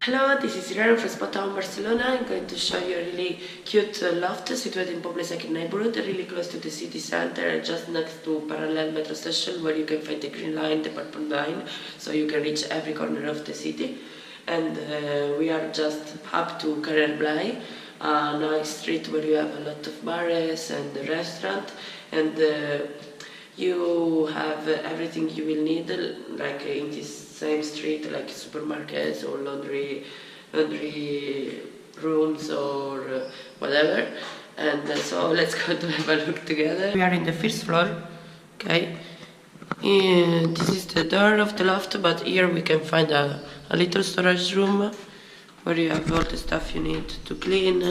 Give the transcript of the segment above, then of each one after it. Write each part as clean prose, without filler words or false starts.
Hello, this is Irene from Spotahome, Barcelona. I'm going to show you a really cute loft situated in Poble Sec neighborhood, really close to the city center, just next to parallel metro station where you can find the green line, the purple line, so you can reach every corner of the city. And we are just up to Carrer Blai, a nice street where you have a lot of bars and a restaurant, and you have everything you will need, like in this same street, like supermarkets or laundry rooms or whatever. And so let's go to have a look together. We are in the first floor, okay? And this is the door of the loft, but here we can find a little storage room where you have all the stuff you need to clean.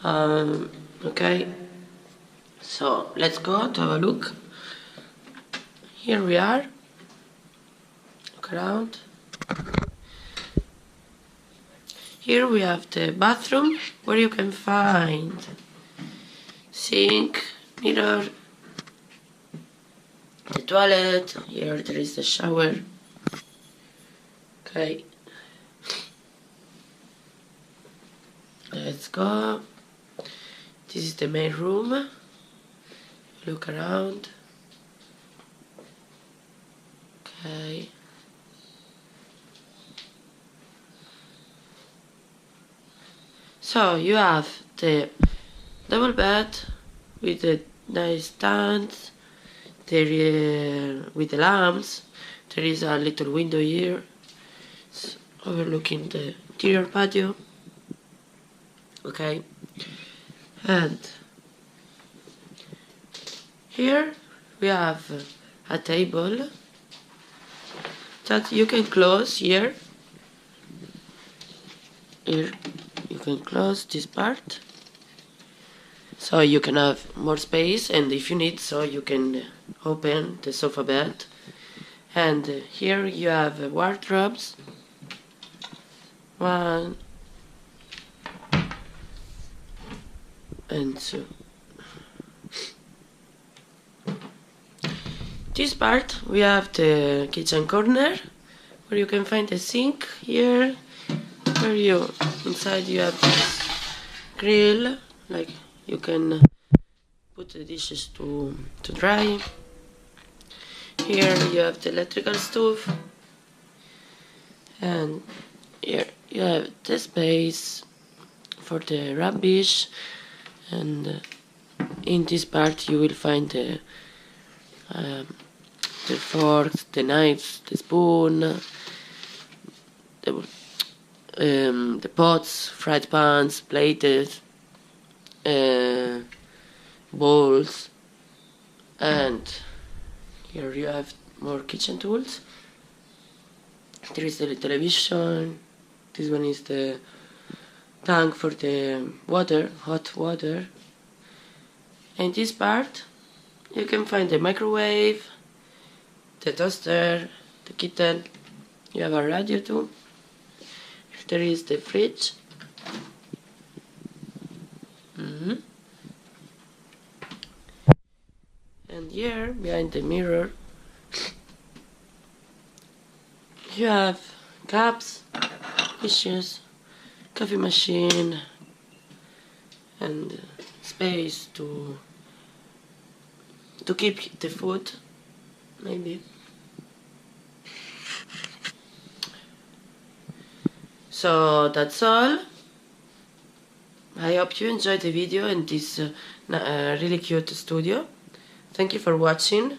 Okay, so let's go to have a look. Here we are. Look around. Here we have the bathroom where you can find sink, mirror, the toilet. Here there is the shower. Okay. Let's go. This is the main room. Look around. Okay. So you have the double bed with the nice stands, with the lamps. There is a little window here, it's overlooking the interior patio. Okay, and here we have a table that you can close here. Here you can close this part, so you can have more space, and if you need, so you can open the sofa bed. And here you have wardrobes. One and two. This part we have the kitchen corner where you can find the sink here, where inside you have this grill, like you can put the dishes to dry. Here you have the electrical stove, and here you have the space for the rubbish, and in this part you will find the forks, the knives, the spoon, the pots, fried pans, plates, bowls, and here you have more kitchen tools. There is the television. This one is the tank for the water, hot water. And this part you can find the microwave, the toaster, the kettle. You have a radio too. There is the fridge. And here, behind the mirror, you have cups, dishes, coffee machine, and space to keep the food, maybe. So that's all. I hope you enjoyed the video and this really cute studio. Thank you for watching.